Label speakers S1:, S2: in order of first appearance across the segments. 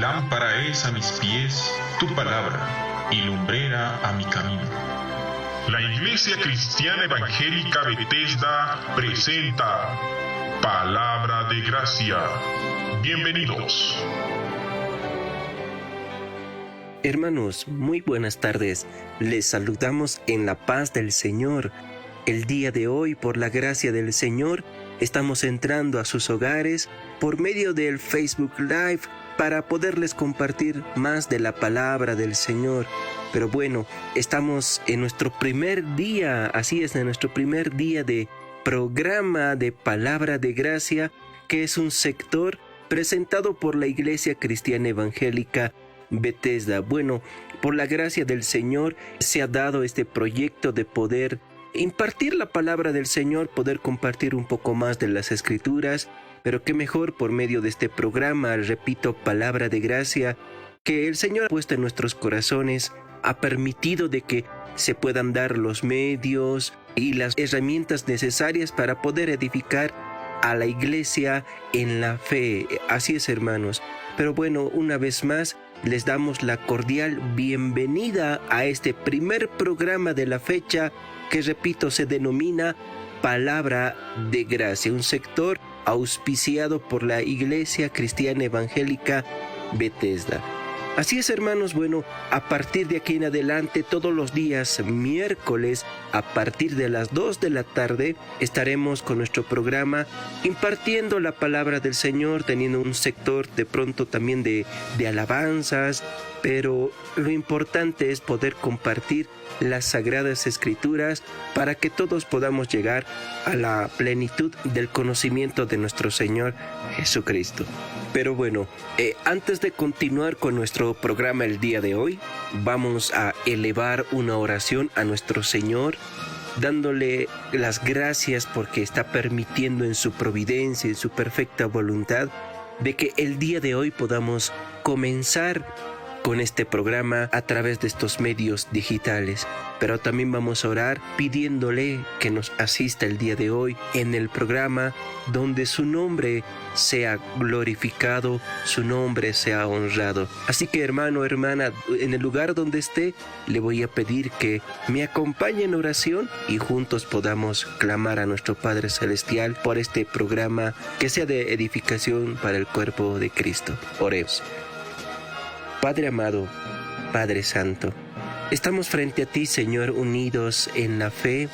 S1: Lámpara es a mis pies tu palabra y lumbrera a mi camino.
S2: La Iglesia Cristiana Evangélica Bethesda presenta Palabra de Gracia. Bienvenidos.
S3: Hermanos, muy buenas tardes. Les saludamos en la paz del Señor. El día de hoy, por la gracia del Señor, estamos entrando a sus hogares por medio del Facebook Live para poderles compartir más de la palabra del Señor. Pero bueno, estamos en nuestro primer día, así es, en nuestro primer día de programa de Palabra de Gracia, que es un sector presentado por la Iglesia Cristiana Evangélica Bethesda. Bueno, por la gracia del Señor se ha dado este proyecto de poder impartir la palabra del Señor, poder compartir un poco más de las Escrituras, pero qué mejor por medio de este programa, repito, Palabra de Gracia, que el Señor ha puesto en nuestros corazones, ha permitido de que se puedan dar los medios y las herramientas necesarias para poder edificar a la iglesia en la fe. Así es, hermanos. Pero bueno, una vez más, les damos la cordial bienvenida a este primer programa de la fecha que, repito, se denomina Palabra de Gracia, un sector auspiciado por la Iglesia Cristiana Evangélica Bethesda. Así es, hermanos, bueno, a partir de aquí en adelante, todos los días miércoles, a partir de las 2 de la tarde, estaremos con nuestro programa impartiendo la palabra del Señor, teniendo un sector de pronto también de alabanzas, pero lo importante es poder compartir las Sagradas Escrituras para que todos podamos llegar a la plenitud del conocimiento de nuestro Señor Jesucristo. Pero bueno, antes de continuar con nuestro programa el día de hoy, vamos a elevar una oración a nuestro Señor, dándole las gracias porque está permitiendo en su providencia, en su perfecta voluntad, de que el día de hoy podamos comenzar con este programa a través de estos medios digitales. Pero también vamos a orar pidiéndole que nos asista el día de hoy en el programa donde su nombre sea glorificado, su nombre sea honrado. Así que, hermano, hermana, en el lugar donde esté, le voy a pedir que me acompañe en oración y juntos podamos clamar a nuestro Padre Celestial por este programa que sea de edificación para el cuerpo de Cristo. Oremos. Padre amado, Padre Santo, estamos frente a ti, Señor, unidos en la fe,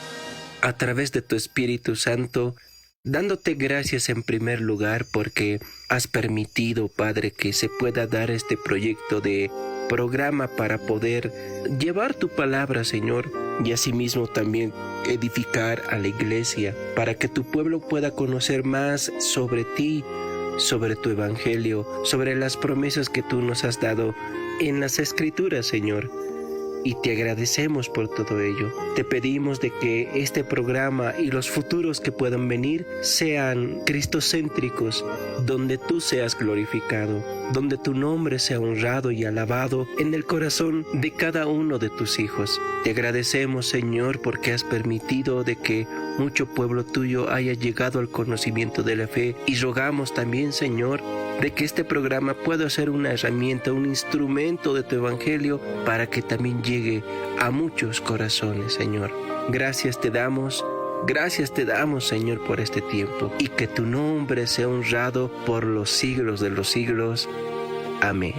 S3: a través de tu Espíritu Santo, dándote gracias en primer lugar porque has permitido, Padre, que se pueda dar este proyecto de programa para poder llevar tu palabra, Señor, y asimismo también edificar a la iglesia, para que tu pueblo pueda conocer más sobre ti, sobre tu evangelio, sobre las promesas que tú nos has dado en las Escrituras, Señor. Y te agradecemos por todo ello. Te pedimos de que este programa y los futuros que puedan venir sean cristocéntricos, donde tú seas glorificado, donde tu nombre sea honrado y alabado en el corazón de cada uno de tus hijos. Te agradecemos, Señor, porque has permitido de que mucho pueblo tuyo haya llegado al conocimiento de la fe, y rogamos también, Señor, de que este programa pueda ser una herramienta, un instrumento de tu evangelio para que también llegue a muchos corazones, Señor. Gracias te damos, Señor, por este tiempo, y que tu nombre sea honrado por los siglos de los siglos. Amén.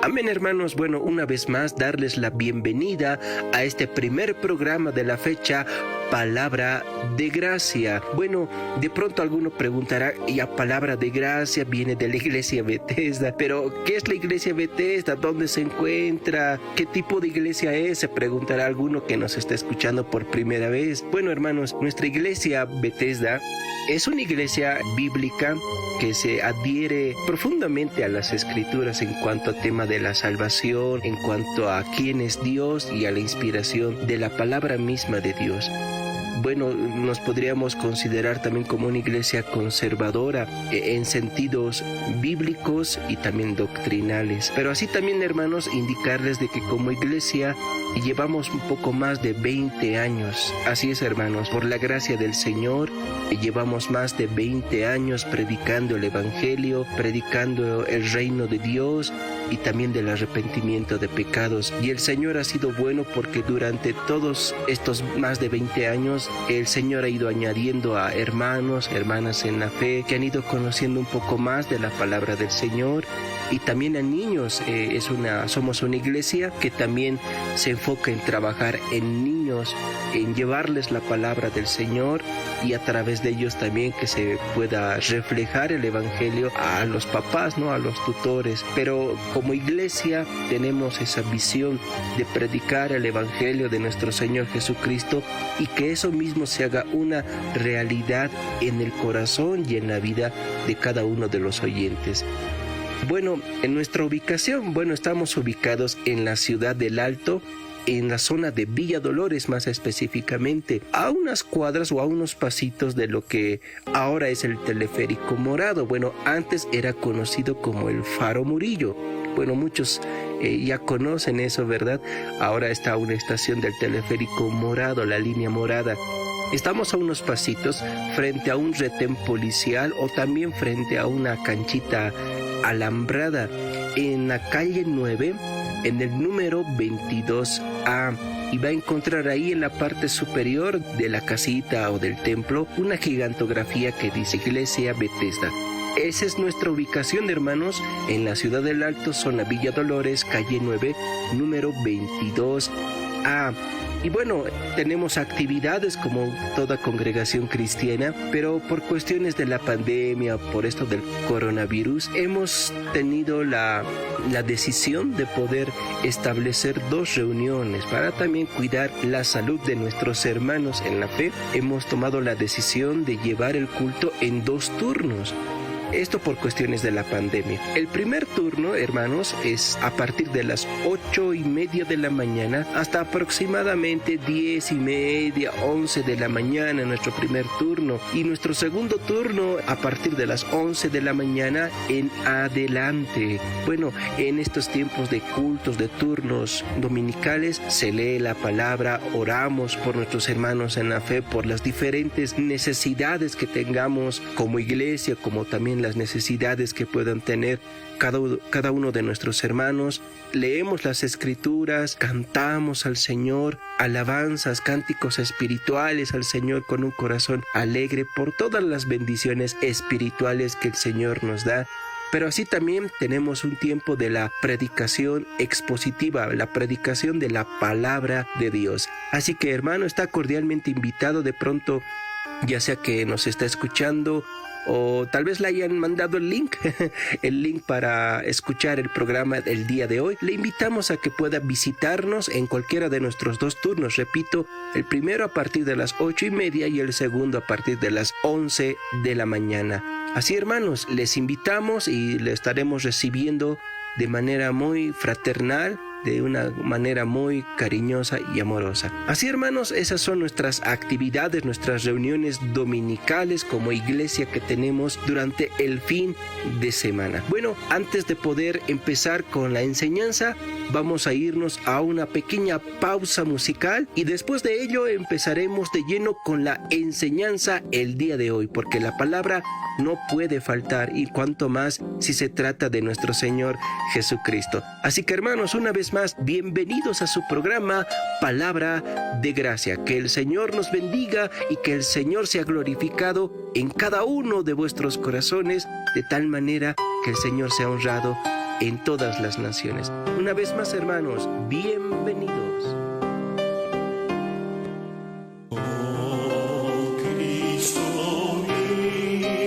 S3: Amén, hermanos. Bueno, una vez más, darles la bienvenida a este primer programa de la fecha, Palabra de Gracia. Bueno, de pronto alguno preguntará, ¿y a Palabra de Gracia viene de la Iglesia Bethesda? Pero, ¿qué es la Iglesia Bethesda? ¿Dónde se encuentra? ¿Qué tipo de iglesia es? Se preguntará alguno que nos está escuchando por primera vez. Bueno, hermanos, nuestra Iglesia Bethesda es una iglesia bíblica que se adhiere profundamente a las Escrituras en cuanto a tema de la salvación, en cuanto a quién es Dios y a la inspiración de la palabra misma de Dios. Bueno, nos podríamos considerar también como una iglesia conservadora en sentidos bíblicos y también doctrinales. Pero así también, hermanos, indicarles de que como iglesia llevamos un poco más de 20 años. Así es, hermanos, por la gracia del Señor, llevamos más de 20 años predicando el Evangelio, predicando el reino de Dios, y también del arrepentimiento de pecados. Y el Señor ha sido bueno porque durante todos estos más de 20 años el Señor ha ido añadiendo a hermanos, hermanas en la fe que han ido conociendo un poco más de la palabra del Señor, y también a niños. Somos una iglesia que también se enfoca en trabajar en niños, en llevarles la palabra del Señor, y a través de ellos también que se pueda reflejar el Evangelio a los papás, ¿no? A los tutores. Pero como iglesia tenemos esa visión de predicar el Evangelio de nuestro Señor Jesucristo, y que eso mismo se haga una realidad en el corazón y en la vida de cada uno de los oyentes. Bueno, en nuestra ubicación, estamos ubicados en la ciudad del Alto, en la zona de Villa Dolores más específicamente, a unas cuadras o a unos pasitos de lo que ahora es el Teleférico Morado. Antes era conocido como el Faro Murillo. Muchos ya conocen eso, ¿verdad? Ahora está una estación del Teleférico Morado, la línea morada. Estamos a unos pasitos frente a un retén policial o también frente a una canchita alambrada en la calle 9, en el número 22A, y va a encontrar ahí en la parte superior de la casita o del templo una gigantografía que dice Iglesia Bethesda. Esa es nuestra ubicación, hermanos, en la ciudad del Alto, zona Villa Dolores, calle 9, número 22A. Y tenemos actividades como toda congregación cristiana, pero por cuestiones de la pandemia, por esto del coronavirus, hemos tenido la decisión de poder establecer 2 reuniones para también cuidar la salud de nuestros hermanos en la fe. Hemos tomado la decisión de llevar el culto en 2 turnos. Esto por cuestiones de la pandemia. El primer turno, hermanos, es a partir de las 8:30 de la mañana hasta aproximadamente 10:30, 11 de la mañana, nuestro primer turno. Y nuestro segundo turno a partir de las 11 de la mañana en adelante. En estos tiempos de cultos, de turnos dominicales, se lee la palabra, oramos por nuestros hermanos en la fe, por las diferentes necesidades que tengamos como iglesia, como también las necesidades que puedan tener cada uno de nuestros hermanos. Leemos las escrituras, cantamos al Señor, alabanzas, cánticos espirituales al Señor con un corazón alegre por todas las bendiciones espirituales que el Señor nos da. Pero así también tenemos un tiempo de la predicación expositiva, la predicación de la palabra de Dios. Así que, hermano, está cordialmente invitado. De pronto, ya sea que nos está escuchando o tal vez le hayan mandado el link para escuchar el programa del día de hoy, le invitamos a que pueda visitarnos en cualquiera de nuestros 2 turnos. Repito, el primero a partir de las 8:30 y el segundo a partir de las 11 de la mañana. Así, hermanos, les invitamos y le estaremos recibiendo de manera muy fraternal, de una manera muy cariñosa y amorosa. Así, hermanos, esas son nuestras actividades, nuestras reuniones dominicales como iglesia que tenemos durante el fin de semana. Antes de poder empezar con la enseñanza, vamos a irnos a una pequeña pausa musical y después de ello empezaremos de lleno con la enseñanza el día de hoy, porque la palabra no puede faltar, y cuanto más si se trata de nuestro Señor Jesucristo. Así que, hermanos, una vez más, bienvenidos a su programa Palabra de Gracia. Que el Señor nos bendiga y que el Señor sea glorificado en cada uno de vuestros corazones, de tal manera que el Señor sea honrado en todas las naciones. Una vez más, hermanos, bienvenidos.
S4: Que mi vida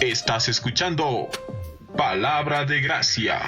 S2: Estás escuchando Palabra de Gracia.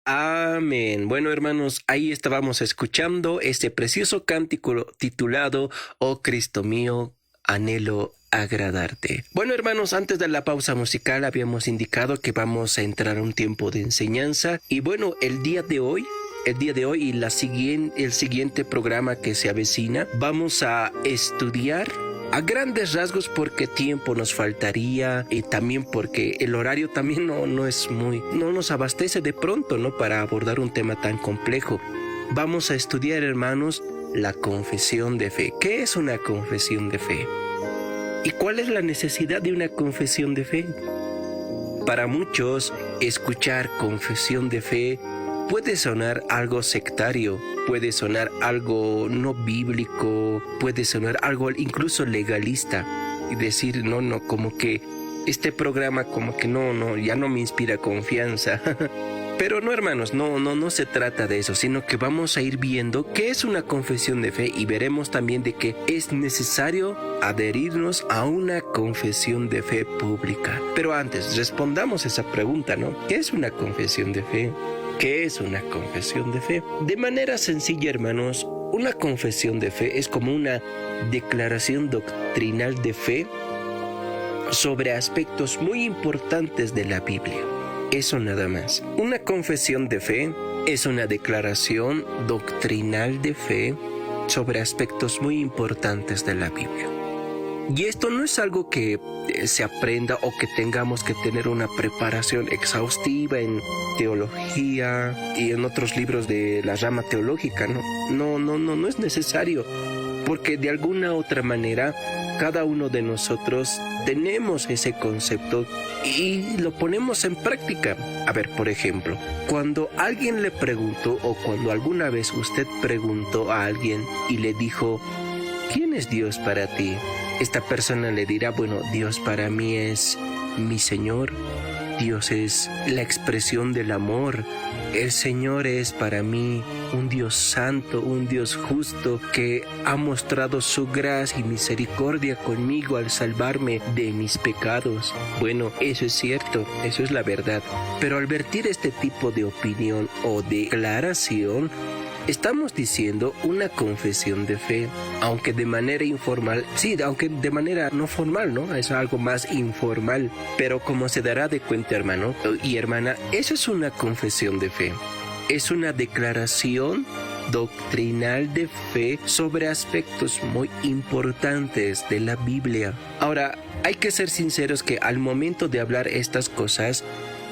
S3: Amén. Bueno, hermanos, ahí estábamos escuchando este precioso cántico titulado Oh Cristo mío, anhelo agradarte. Bueno, hermanos, antes de la pausa musical habíamos indicado que vamos a entrar a un tiempo de enseñanza y bueno, el día de hoy y el siguiente programa que se avecina, vamos a estudiar a grandes rasgos porque tiempo nos faltaría y también porque el horario también no nos abastece de pronto, ¿no? Para abordar un tema tan complejo. Vamos a estudiar, hermanos, la confesión de fe. ¿Qué es una confesión de fe? ¿Y cuál es la necesidad de una confesión de fe? Para muchos, escuchar confesión de fe puede sonar algo sectario, puede sonar algo no bíblico, puede sonar algo incluso legalista y decir, no, como que este programa como que ya no me inspira confianza. Pero no, hermanos, no se trata de eso, sino que vamos a ir viendo qué es una confesión de fe y veremos también de que es necesario adherirnos a una confesión de fe pública. Pero antes, respondamos esa pregunta, ¿no? ¿Qué es una confesión de fe? ¿Qué es una confesión de fe? De manera sencilla, hermanos, una confesión de fe es como una declaración doctrinal de fe sobre aspectos muy importantes de la Biblia. Eso nada más. Una confesión de fe es una declaración doctrinal de fe sobre aspectos muy importantes de la Biblia. Y esto no es algo que se aprenda o que tengamos que tener una preparación exhaustiva en teología y en otros libros de la rama teológica, no es necesario, porque de alguna otra manera cada uno de nosotros tenemos ese concepto y lo ponemos en práctica. A ver, por ejemplo, cuando alguien le preguntó o cuando alguna vez usted preguntó a alguien y le dijo, ¿quién es Dios para ti? Esta persona le dirá, bueno, Dios para mí es mi Señor, Dios es la expresión del amor, el Señor es para mí un Dios santo, un Dios justo que ha mostrado su gracia y misericordia conmigo al salvarme de mis pecados. Bueno, eso es cierto, eso es la verdad, pero al vertir este tipo de opinión o declaración, estamos diciendo una confesión de fe, aunque de manera informal, sí, aunque de manera no formal, ¿no? Es algo más informal, pero como se dará de cuenta, hermano y hermana, eso es una confesión de fe. Es una declaración doctrinal de fe sobre aspectos muy importantes de la Biblia. Ahora, hay que ser sinceros que al momento de hablar estas cosas,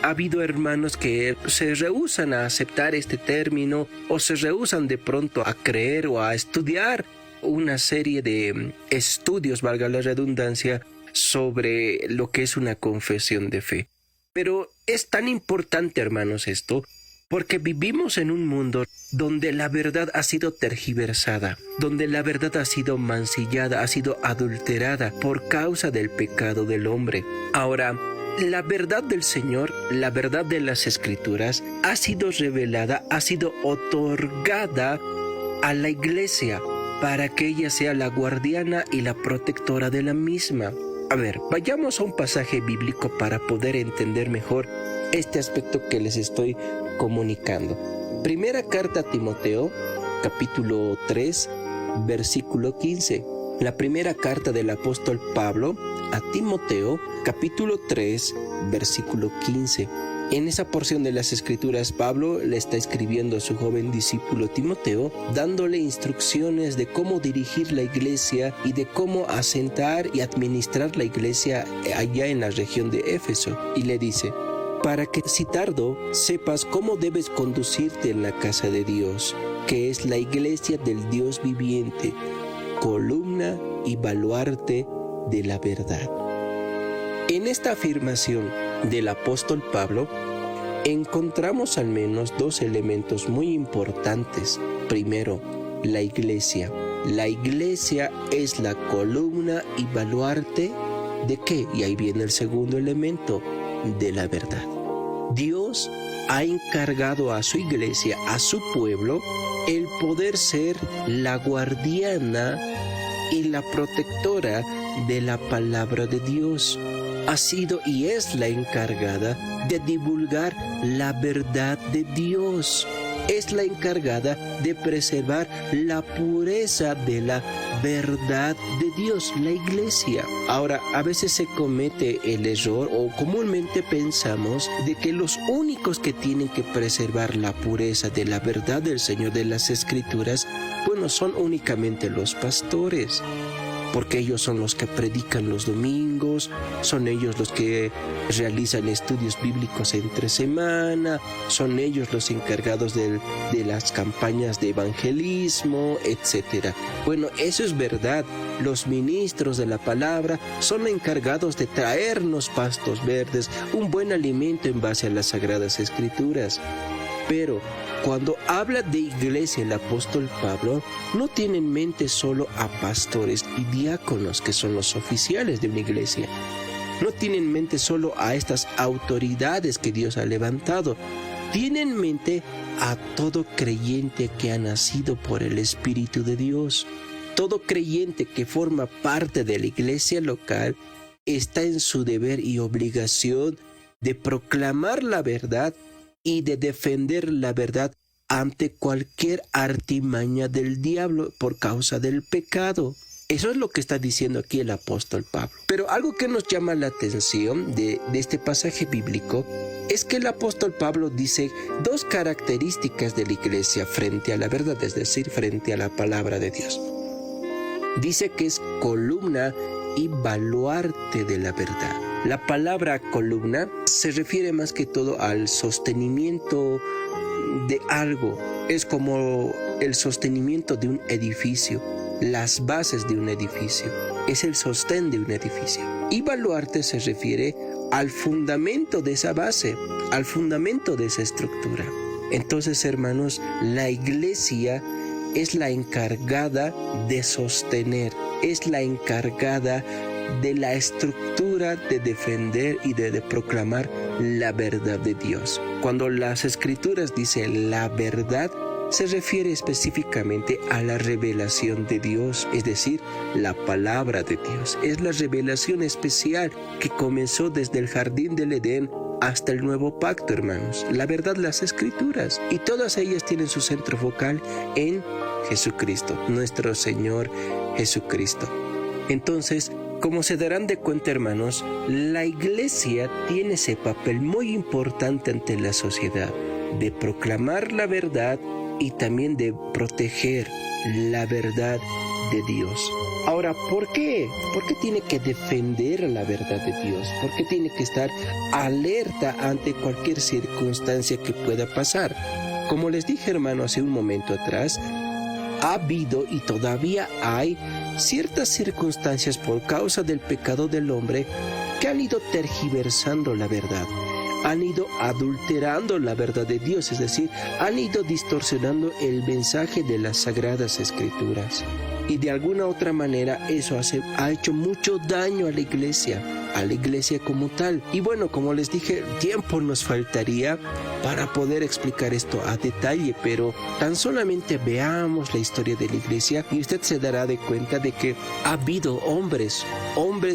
S3: ha habido hermanos que se rehúsan a aceptar este término o se rehúsan de pronto a creer o a estudiar una serie de estudios, valga la redundancia, sobre lo que es una confesión de fe. Pero es tan importante, hermanos, esto, porque vivimos en un mundo donde la verdad ha sido tergiversada, donde la verdad ha sido mancillada, ha sido adulterada por causa del pecado del hombre. Ahora, la verdad del Señor, la verdad de las Escrituras, ha sido revelada, ha sido otorgada a la Iglesia para que ella sea la guardiana y la protectora de la misma. A ver, vayamos a un pasaje bíblico para poder entender mejor este aspecto que les estoy comunicando. Primera carta a Timoteo, capítulo 3, versículo 15. La primera carta del apóstol Pablo a Timoteo, capítulo 3, versículo 15. En esa porción de las Escrituras, Pablo le está escribiendo a su joven discípulo Timoteo, dándole instrucciones de cómo dirigir la iglesia y de cómo asentar y administrar la iglesia allá en la región de Éfeso. Y le dice: para que si tardo sepas cómo debes conducirte en la casa de Dios, que es la iglesia del Dios viviente, columna y baluarte de la verdad. En esta afirmación del apóstol Pablo encontramos al menos dos elementos muy importantes. Primero, la iglesia. La iglesia es la columna y baluarte ¿de qué? Y ahí viene el segundo elemento, de la verdad. Dios ha encargado a su iglesia, a su pueblo, el poder ser la guardiana y la protectora de la palabra de Dios. Ha sido y es la encargada de divulgar la verdad de Dios. Es la encargada de preservar la pureza de la verdad de Dios, la iglesia. Ahora, a veces se comete el error, o comúnmente pensamos, de que los únicos que tienen que preservar la pureza de la verdad del Señor, de las Escrituras, bueno, son únicamente los pastores, porque ellos son los que predican los domingos, son ellos los que realizan estudios bíblicos entre semana, son ellos los encargados de las campañas de evangelismo, etc. Bueno, eso es verdad. Los ministros de la palabra son encargados de traernos pastos verdes, un buen alimento en base a las Sagradas Escrituras. Pero cuando habla de iglesia el apóstol Pablo, no tiene en mente solo a pastores y diáconos, que son los oficiales de una iglesia. No tiene en mente solo a estas autoridades que Dios ha levantado. Tiene en mente a todo creyente que ha nacido por el Espíritu de Dios. Todo creyente que forma parte de la iglesia local está en su deber y obligación de proclamar la verdad y de defender la verdad ante cualquier artimaña del diablo por causa del pecado. Eso es lo que está diciendo aquí el apóstol Pablo. Pero algo que nos llama la atención de este pasaje bíblico es que el apóstol Pablo dice dos características de la iglesia frente a la verdad, es decir, frente a la palabra de Dios. Dice que es columna y baluarte de la verdad. La palabra columna se refiere más que todo al sostenimiento de algo. Es como el sostenimiento de un edificio, las bases de un edificio. Es el sostén de un edificio. Y baluarte se refiere al fundamento de esa base, al fundamento de esa estructura. Entonces, hermanos, la iglesia es la encargada de sostener, es la encargada de la estructura de defender y de proclamar la verdad de Dios. Cuando las Escrituras dicen la verdad, se refiere específicamente a la revelación de Dios, es decir, la palabra de Dios. Es la revelación especial que comenzó desde el jardín del Edén hasta el nuevo pacto, hermanos. La verdad, las Escrituras, y todas ellas tienen su centro focal en Jesucristo, nuestro Señor Jesucristo. Entonces, como se darán de cuenta, hermanos, la iglesia tiene ese papel muy importante ante la sociedad, de proclamar la verdad y también de proteger la verdad de Dios. Ahora, ¿por qué? ¿Por qué tiene que defender la verdad de Dios? ¿Por qué tiene que estar alerta ante cualquier circunstancia que pueda pasar? Como les dije, hermano, hace un momento atrás, ha habido y todavía hay ciertas circunstancias por causa del pecado del hombre que han ido tergiversando la verdad, han ido adulterando la verdad de Dios, es decir, han ido distorsionando el mensaje de las Sagradas Escrituras. Y de alguna otra manera eso ha hecho mucho daño a la iglesia como tal. Y bueno, como les dije, tiempo nos faltaría para poder explicar esto a detalle, pero tan solamente veamos la historia de la iglesia y usted se dará de cuenta de que ha habido hombres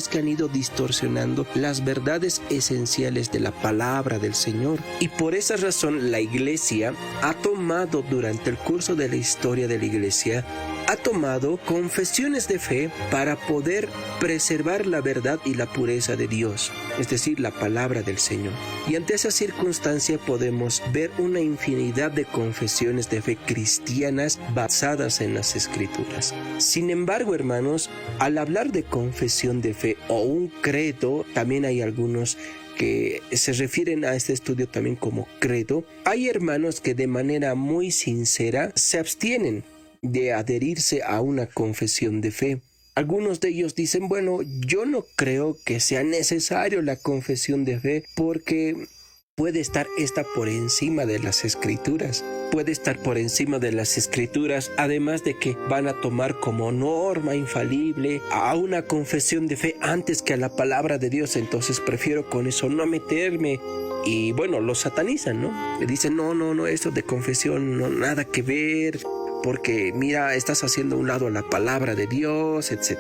S3: que han ido distorsionando las verdades esenciales de la palabra del Señor. Y por esa razón la iglesia ha tomado durante el curso de la historia de la iglesia ha tomado confesiones de fe para poder preservar la verdad y la pureza de Dios, es decir, la palabra del Señor. Y ante esa circunstancia podemos ver una infinidad de confesiones de fe cristianas basadas en las Escrituras. Sin embargo, hermanos, al hablar de confesión de fe o un credo, también hay algunos que se refieren a este estudio también como credo. Hay hermanos que de manera muy sincera se abstienen de adherirse a una confesión de fe. Algunos de ellos dicen, bueno, yo no creo que sea necesario la confesión de fe porque puede estar esta por encima de las Escrituras. Puede estar por encima de las Escrituras, además de que van a tomar como norma infalible a una confesión de fe antes que a la palabra de Dios, entonces prefiero con eso no meterme. Y bueno, lo satanizan, ¿no? Le dicen, no, eso de confesión no nada que ver, porque mira, estás haciendo a un lado a la palabra de Dios, etc.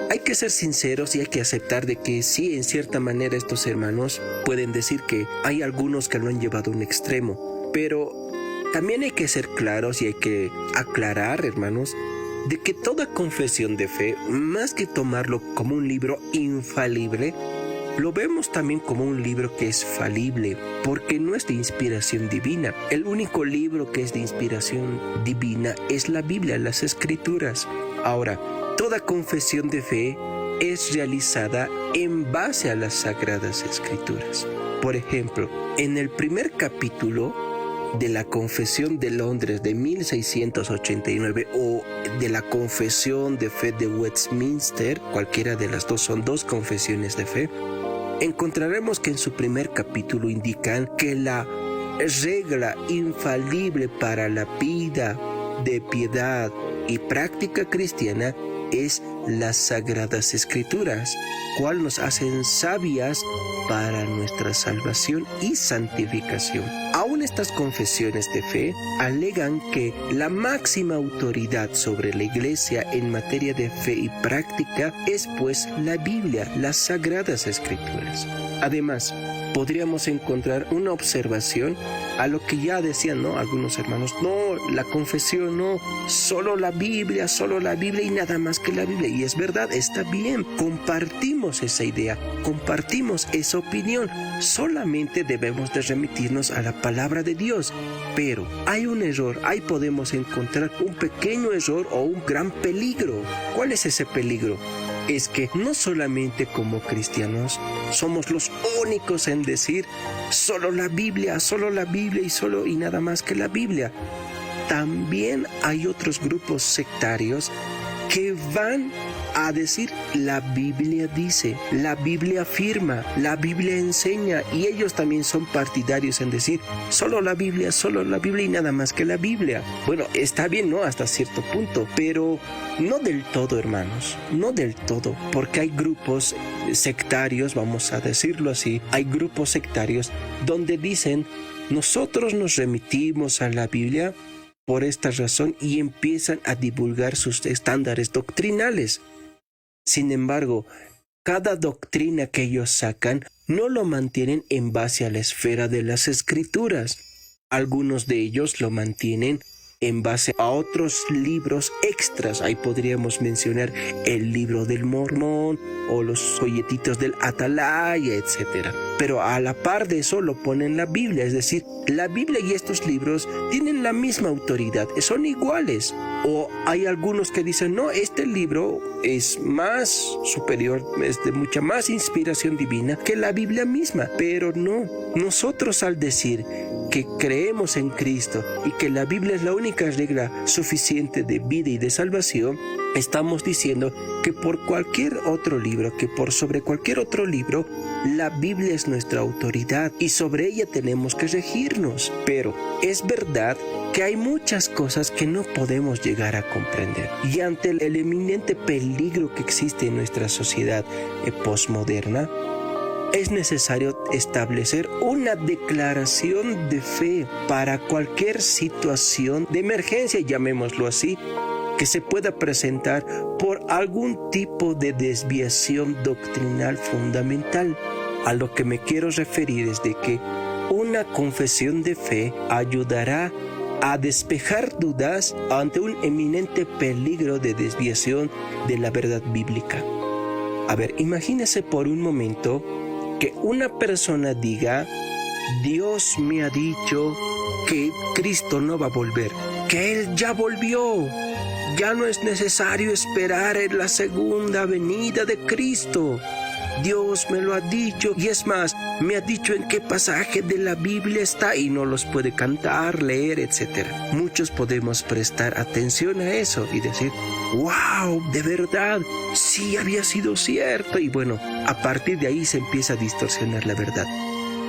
S3: Hay que ser sinceros y hay que aceptar de que sí, en cierta manera estos hermanos pueden decir que hay algunos que lo han llevado a un extremo, pero también hay que ser claros y hay que aclarar, hermanos, de que toda confesión de fe, más que tomarlo como un libro infalible, lo vemos también como un libro que es falible, porque no es de inspiración divina. El único libro que es de inspiración divina es la Biblia, las Escrituras. Ahora, toda confesión de fe es realizada en base a las Sagradas Escrituras. Por ejemplo, en el primer capítulo de la Confesión de Londres de 1689 o de la Confesión de Fe de Westminster, cualquiera de las dos, son dos confesiones de fe, encontraremos que en su primer capítulo indican que la regla infalible para la vida de piedad y práctica cristiana es las Sagradas Escrituras, cual nos hacen sabias para nuestra salvación y santificación. Aún estas confesiones de fe alegan que la máxima autoridad sobre la Iglesia en materia de fe y práctica es pues la Biblia, las Sagradas Escrituras. Además, podríamos encontrar una observación a lo que ya decían, ¿no?, algunos hermanos. No, la confesión no, solo la Biblia y nada más que la Biblia. Y es verdad, está bien, compartimos esa idea, compartimos esa opinión. Solamente debemos de remitirnos a la palabra de Dios. Pero hay un error, ahí podemos encontrar un pequeño error o un gran peligro. ¿Cuál es ese peligro? Es que no solamente como cristianos somos los únicos en decir solo la Biblia y nada más que la Biblia. También hay otros grupos sectarios que van a decir la Biblia dice, la Biblia afirma, la Biblia enseña, y ellos también son partidarios en decir solo la Biblia y nada más que la Biblia. Bueno, está bien, ¿no?, hasta cierto punto, pero no del todo, hermanos, no del todo, porque hay grupos sectarios, vamos a decirlo así, hay grupos sectarios donde dicen nosotros nos remitimos a la Biblia por esta razón y empiezan a divulgar sus estándares doctrinales. Sin embargo, cada doctrina que ellos sacan no lo mantienen en base a la esfera de las Escrituras. Algunos de ellos lo mantienen en base a otros libros extras. Ahí podríamos mencionar el libro del Mormón o los folletitos del Atalaya, etc. Pero a la par de eso lo ponen la Biblia, es decir, la Biblia y estos libros tienen la misma autoridad, son iguales. O hay algunos que dicen, no, este libro es más superior, es de mucha más inspiración divina que la Biblia misma. Pero no, nosotros al decir que creemos en Cristo y que la Biblia es la única regla suficiente de vida y de salvación, estamos diciendo que por cualquier otro libro, que por sobre cualquier otro libro, la Biblia es nuestra autoridad y sobre ella tenemos que regirnos. Pero es verdad que hay muchas cosas que no podemos llegar a comprender. Y ante el eminente peligro que existe en nuestra sociedad posmoderna, es necesario establecer una declaración de fe para cualquier situación de emergencia, llamémoslo así, que se pueda presentar por algún tipo de desviación doctrinal fundamental. A lo que me quiero referir es de que una confesión de fe ayudará a despejar dudas ante un eminente peligro de desviación de la verdad bíblica. A ver, imagínese por un momento que una persona diga: Dios me ha dicho que Cristo no va a volver, que Él ya volvió. Ya no es necesario esperar en la segunda venida de Cristo. Dios me lo ha dicho, y es más, me ha dicho en qué pasaje de la Biblia está y no los puede cantar, leer, etc. Muchos podemos prestar atención a eso y decir: ¡wow! De verdad, sí había sido cierto. Y bueno, a partir de ahí se empieza a distorsionar la verdad.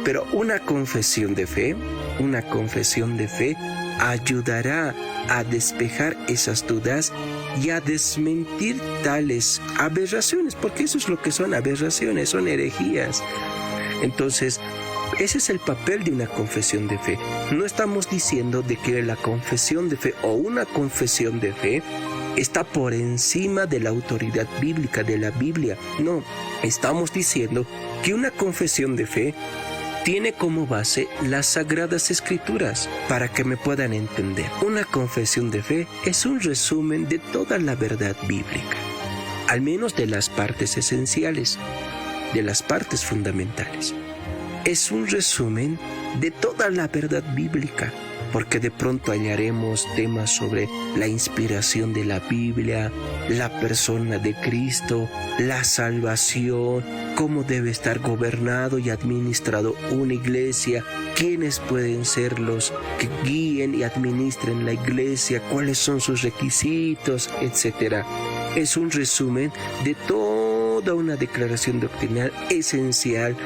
S3: Pero una confesión de fe ayudará a despejar esas dudas y a desmentir tales aberraciones, porque eso es lo que son aberraciones, son herejías. Entonces, ese es el papel de una confesión de fe. No estamos diciendo de que la confesión de fe o una confesión de fe está por encima de la autoridad bíblica de la Biblia. No, estamos diciendo que una confesión de fe tiene como base las Sagradas Escrituras. Para que me puedan entender, una confesión de fe es un resumen de toda la verdad bíblica, al menos de las partes esenciales, de las partes fundamentales. Es un resumen de toda la verdad bíblica, porque de pronto hallaremos temas sobre la inspiración de la Biblia, la persona de Cristo, la salvación, cómo debe estar gobernado y administrado una iglesia, quiénes pueden ser los que guíen y administren la iglesia, cuáles son sus requisitos, etc. Es un resumen de toda una declaración doctrinal esencial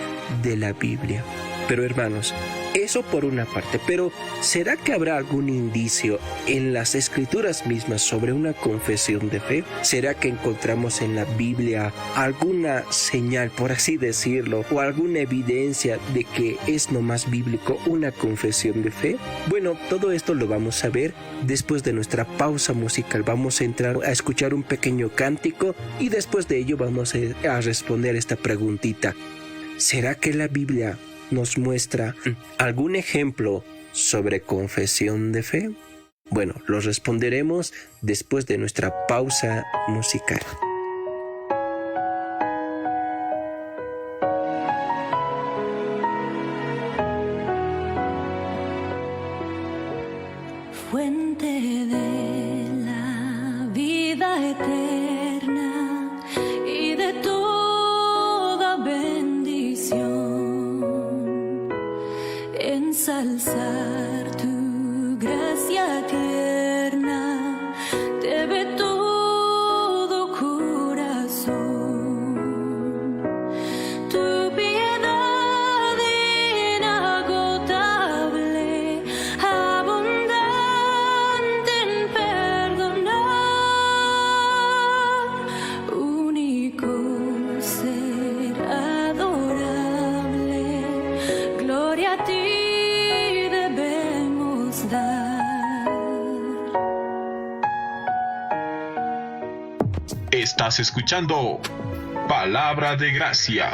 S3: de la Biblia. Pero hermanos, eso por una parte, pero ¿será que habrá algún indicio en las Escrituras mismas sobre una confesión de fe? ¿Será que encontramos en la Biblia alguna señal, por así decirlo, o alguna evidencia de que es nomás bíblico una confesión de fe? Bueno, todo esto lo vamos a ver después de nuestra pausa musical. Vamos a entrar a escuchar un pequeño cántico y después de ello vamos a responder esta preguntita. ¿Será que la Biblia nos muestra algún ejemplo sobre confesión de fe? Bueno, lo responderemos después de nuestra pausa musical.
S4: Fuente de la vida eterna y de toda bendición, ensalzar tu gracia tierna debe todo corazón. Tu piedad inagotable, abundante en perdonar, único ser adorable, gloria a ti debemos dar.
S2: Estás escuchando Palabra de Gracia.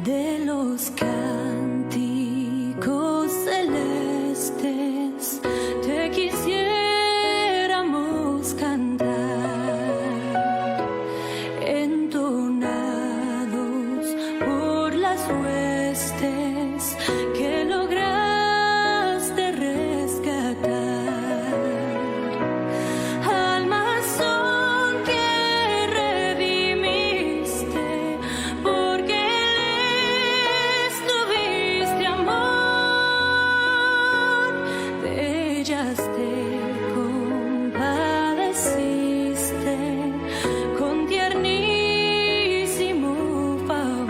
S4: De los cánticos celestes te quisiéramos cantar, entonados por las huestes que lograste rescatar. Almas son que redimiste, porque estuviste ellas te compadeciste con tiernísimo favor.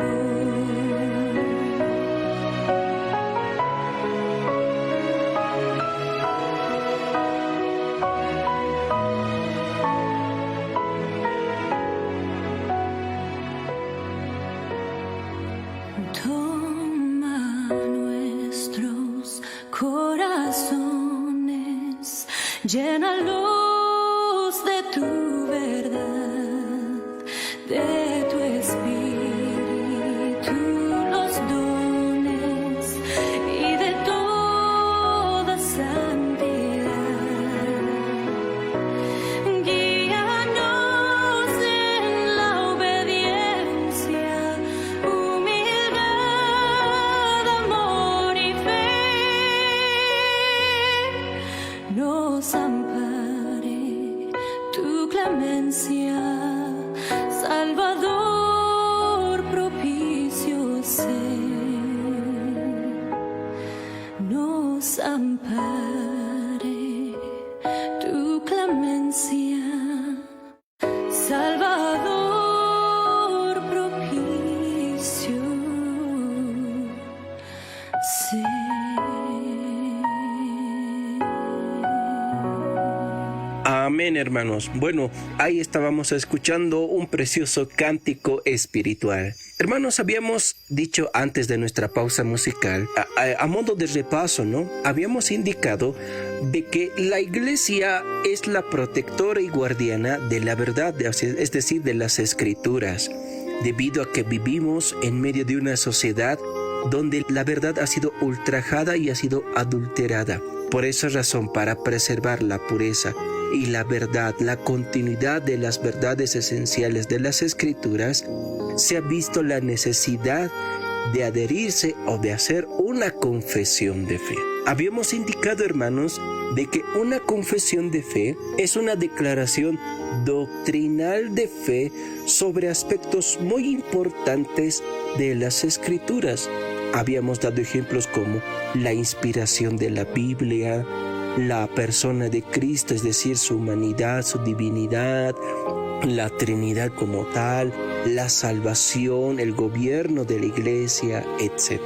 S4: Toma nuestros corazones, llénalos de tu verdad, de tu espíritu los dones y de toda santidad. Guíanos en la obediencia, humildad, amor y fe. Nos ampare tu clemencia, Salvador propicio sé. Nos ampare tu clemencia, Salvador propicio sé.
S3: Amén, hermanos. Bueno, ahí estábamos escuchando un precioso cántico espiritual. Hermanos, habíamos dicho antes de nuestra pausa musical, a modo de repaso, ¿no? Habíamos indicado de que la iglesia es la protectora y guardiana de la verdad, es decir, de las escrituras, debido a que vivimos en medio de una sociedad donde la verdad ha sido ultrajada y ha sido adulterada. Por esa razón, para preservar la pureza y la verdad, la continuidad de las verdades esenciales de las Escrituras, se ha visto la necesidad de adherirse o de hacer una confesión de fe. Habíamos indicado, hermanos, de que una confesión de fe es una declaración doctrinal de fe sobre aspectos muy importantes de las Escrituras. Habíamos dado ejemplos como la inspiración de la Biblia, la persona de Cristo, es decir, su humanidad, su divinidad, la Trinidad como tal, la salvación, el gobierno de la iglesia, etc.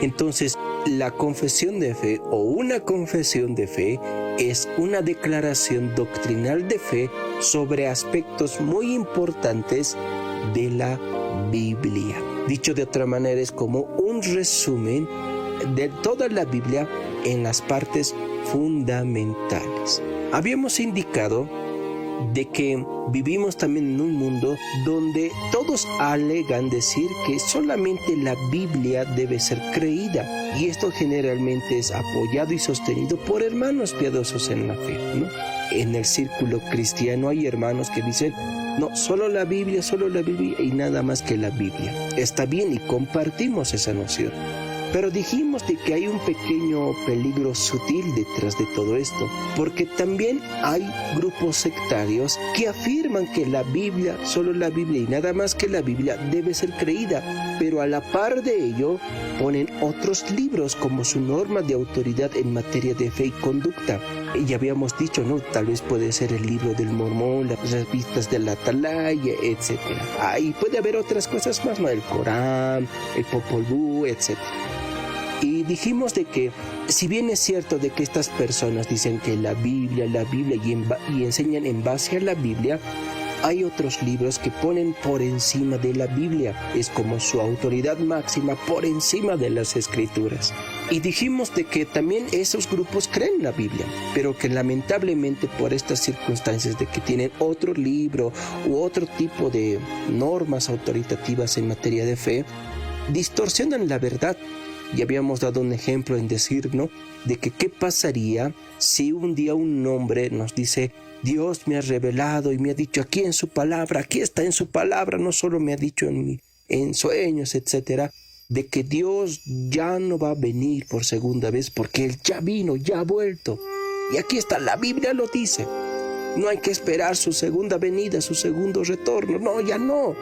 S3: Entonces, la confesión de fe o una confesión de fe es una declaración doctrinal de fe sobre aspectos muy importantes de la Biblia. Dicho de otra manera, es como un resumen de toda la Biblia en las partes fundamentales. Habíamos indicado de que vivimos también en un mundo donde todos alegan decir que solamente la Biblia debe ser creída, y esto generalmente es apoyado y sostenido por hermanos piadosos en la fe, ¿no? En el círculo cristiano hay hermanos que dicen: no, solo la Biblia y nada más que la Biblia. Está bien y compartimos esa noción. Pero dijimos de que hay un pequeño peligro sutil detrás de todo esto, porque también hay grupos sectarios que afirman que la Biblia, solo la Biblia y nada más que la Biblia debe ser creída, pero a la par de ello ponen otros libros como su norma de autoridad en materia de fe y conducta. Y ya habíamos dicho, ¿no? Tal vez puede ser el libro del Mormón, las revistas de la Atalaya, etc. Y puede haber otras cosas más, ¿no? El Corán, el Popol Vuh, etc. Y dijimos de que, si bien es cierto de que estas personas dicen que la Biblia y enseñan en base a la Biblia, hay otros libros que ponen por encima de la Biblia. Es como su autoridad máxima por encima de las Escrituras. Y dijimos de que también esos grupos creen la Biblia, pero que lamentablemente por estas circunstancias de que tienen otro libro u otro tipo de normas autoritativas en materia de fe, distorsionan la verdad. Y habíamos dado un ejemplo en decir, ¿no?, de que qué pasaría si un día un hombre nos dice: Dios me ha revelado y me ha dicho aquí en su palabra, aquí está en su palabra, no solo me ha dicho en sueños, etcétera, de que Dios ya no va a venir por segunda vez porque Él ya vino, ya ha vuelto. Y aquí está, la Biblia lo dice. No hay que esperar su segunda venida, su segundo retorno. No, ya no.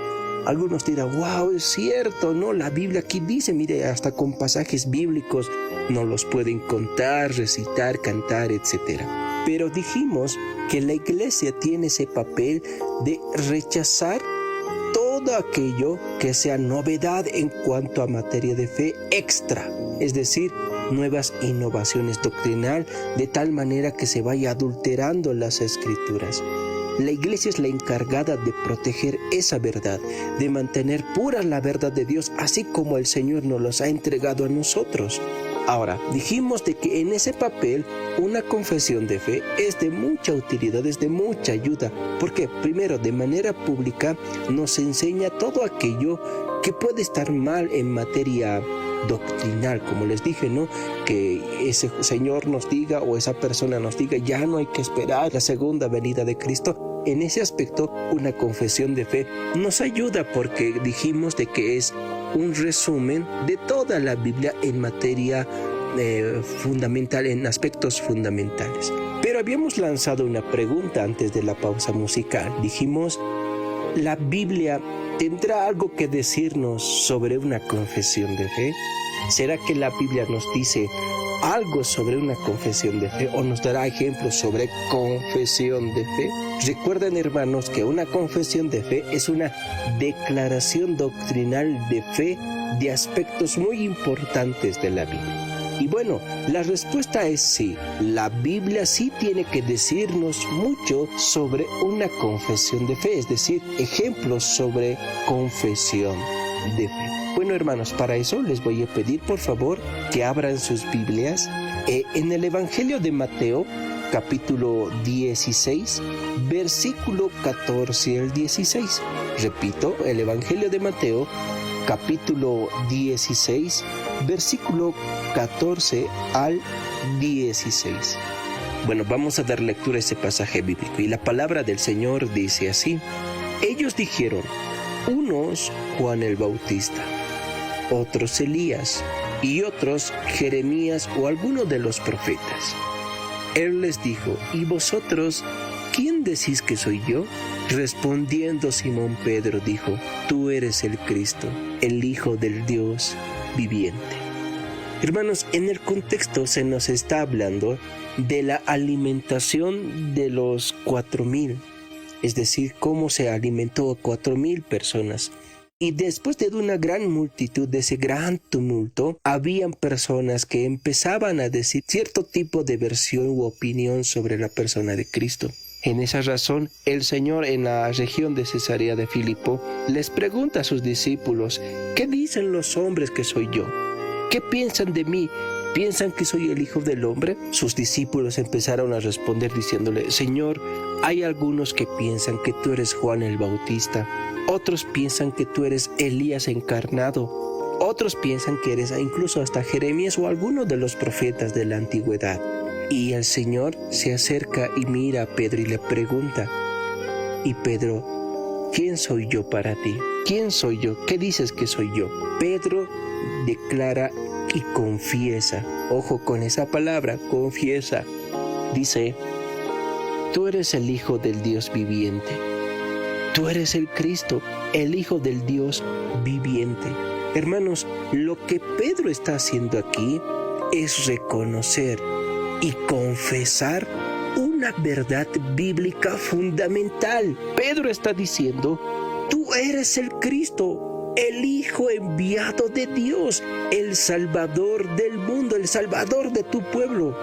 S3: Algunos dirán, wow, es cierto, ¿no? La Biblia aquí dice, mire, hasta con pasajes bíblicos no los pueden contar, recitar, cantar, etc. Pero dijimos que la iglesia tiene ese papel de rechazar todo aquello que sea novedad en cuanto a materia de fe extra, es decir, nuevas innovaciones doctrinal, de tal manera que se vaya adulterando las escrituras. La iglesia es la encargada de proteger esa verdad, de mantener pura la verdad de Dios, así como el Señor nos los ha entregado a nosotros. Ahora, dijimos de que en ese papel una confesión de fe es de mucha utilidad, es de mucha ayuda, porque primero, de manera pública, nos enseña todo aquello que puede estar mal en materia doctrinal, como les dije, ¿no? Que ese Señor nos diga o esa persona nos diga, ya no hay que esperar la segunda venida de Cristo. En ese aspecto, una confesión de fe nos ayuda porque dijimos de que es un resumen de toda la Biblia en materia fundamental, en aspectos fundamentales. Pero habíamos lanzado una pregunta antes de la pausa musical. Dijimos, ¿la Biblia tendrá algo que decirnos sobre una confesión de fe? ¿Será que la Biblia nos dice algo sobre una confesión de fe o nos dará ejemplos sobre confesión de fe? Recuerden, hermanos, que una confesión de fe es una declaración doctrinal de fe de aspectos muy importantes de la Biblia. Y bueno, la respuesta es sí. La Biblia sí tiene que decirnos mucho sobre una confesión de fe, es decir, ejemplos sobre confesión de fe. Bueno, hermanos, para eso les voy a pedir, por favor, que abran sus Biblias en el Evangelio de Mateo, capítulo 16, versículo 14 al 16. Repito, el Evangelio de Mateo, capítulo 16, versículo 14 al 16. Bueno, vamos a dar lectura a ese pasaje bíblico. Y la palabra del Señor dice así: ellos dijeron, unos Juan el Bautista, otros Elías, y otros Jeremías o alguno de los profetas. Él les dijo, ¿y vosotros quién decís que soy yo? Respondiendo Simón Pedro dijo, tú eres el Cristo, el Hijo del Dios viviente. Hermanos, en el contexto se nos está hablando de la alimentación de los 4,000, es decir, cómo se alimentó a 4,000 personas. Y después de una gran multitud, de ese gran tumulto, habían personas que empezaban a decir cierto tipo de versión u opinión sobre la persona de Cristo. En esa razón, el Señor en la región de Cesarea de Filipo les pregunta a sus discípulos, ¿qué dicen los hombres que soy yo? ¿Qué piensan de mí? ¿Piensan que soy el Hijo del Hombre? Sus discípulos empezaron a responder diciéndole, Señor, hay algunos que piensan que tú eres Juan el Bautista, otros piensan que tú eres Elías encarnado, otros piensan que eres incluso hasta Jeremías o alguno de los profetas de la antigüedad. Y el Señor se acerca y mira a Pedro y le pregunta, y Pedro, ¿quién soy yo para ti? ¿Quién soy yo? ¿Qué dices que soy yo? Pedro declara y confiesa, ojo con esa palabra, confiesa, dice, tú eres el Hijo del Dios viviente, tú eres el Cristo, el Hijo del Dios viviente. Hermanos, lo que Pedro está haciendo aquí es reconocer y confesar una verdad bíblica fundamental. Pedro está diciendo, tú eres el Cristo, el Hijo enviado de Dios, el Salvador del mundo, el Salvador de tu pueblo.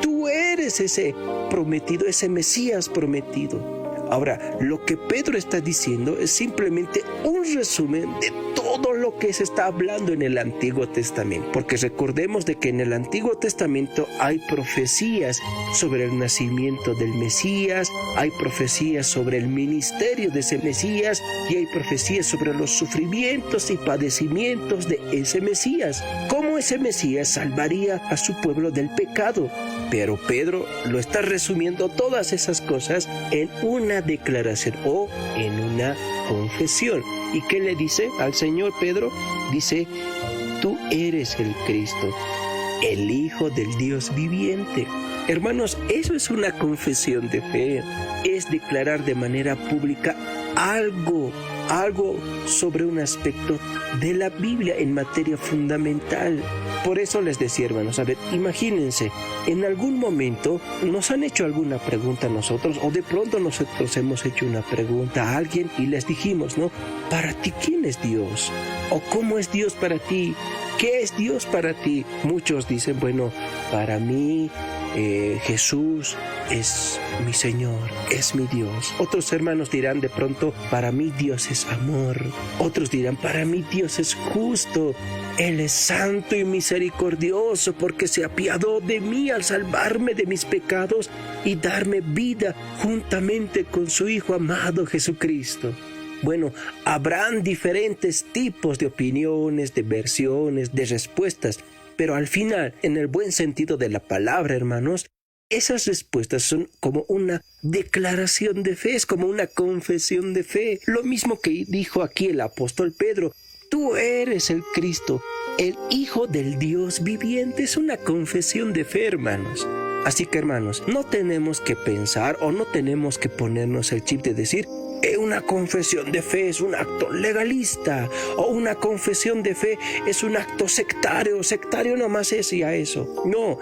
S3: Tú eres ese prometido, ese Mesías prometido. Ahora, lo que Pedro está diciendo es simplemente un resumen de todo lo que se está hablando en el Antiguo Testamento. Porque recordemos de que en el Antiguo Testamento hay profecías sobre el nacimiento del Mesías, hay profecías sobre el ministerio de ese Mesías y hay profecías sobre los sufrimientos y padecimientos de ese Mesías. Cómo ese Mesías salvaría a su pueblo del pecado. Pero Pedro lo está resumiendo todas esas cosas en una declaración o en una confesión. ¿Y qué le dice al Señor Pedro? Dice, tú eres el Cristo, el Hijo del Dios viviente. Hermanos, eso es una confesión de fe. Es declarar de manera pública algo sobre un aspecto de la Biblia en materia fundamental. Por eso les decía, hermanos, a ver, imagínense, en algún momento nos han hecho alguna pregunta a nosotros, o de pronto nosotros hemos hecho una pregunta a alguien y les dijimos, ¿no? Para ti, ¿quién es Dios? ¿O cómo es Dios para ti? ¿Qué es Dios para ti? Muchos dicen, bueno, para mí Jesús es mi Señor, es mi Dios. Otros hermanos dirán de pronto, para mí Dios es amor. Otros dirán, para mí Dios es justo. Él es santo y misericordioso porque se apiadó de mí al salvarme de mis pecados y darme vida juntamente con su Hijo amado Jesucristo. Bueno, habrán diferentes tipos de opiniones, de versiones, de respuestas, pero al final, en el buen sentido de la palabra, hermanos, esas respuestas son como una declaración de fe, es como una confesión de fe. Lo mismo que dijo aquí el apóstol Pedro, tú eres el Cristo, el Hijo del Dios viviente. Es una confesión de fe, hermanos. Así que, hermanos, no tenemos que pensar o no tenemos que ponernos el chip de decir, una confesión de fe es un acto legalista, o una confesión de fe es un acto sectario nomás es y a eso. No,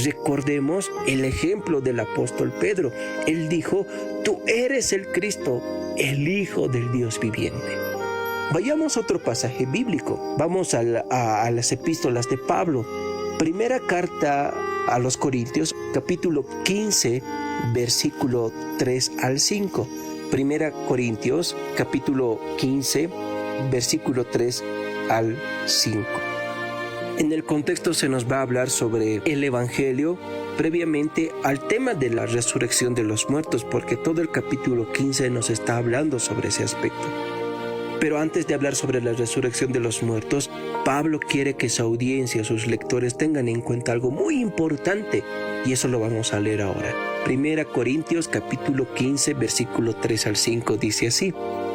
S3: recordemos el ejemplo del apóstol Pedro. Él dijo, tú eres el Cristo, el Hijo del Dios viviente. Vayamos a otro pasaje bíblico. Vamos a las epístolas de Pablo. Primera carta a los Corintios, capítulo 15, versículo 3 al 5. Primera Corintios, capítulo 15, versículo 3 al 5. En el contexto se nos va a hablar sobre el Evangelio previamente al tema de la resurrección de los muertos, porque todo el capítulo 15 nos está hablando sobre ese aspecto. Pero antes de hablar sobre la resurrección de los muertos, Pablo quiere que su audiencia, sus lectores, tengan en cuenta algo muy importante, y eso lo vamos a leer ahora. Primera Corintios capítulo 15, versículo 3 al 5 dice así: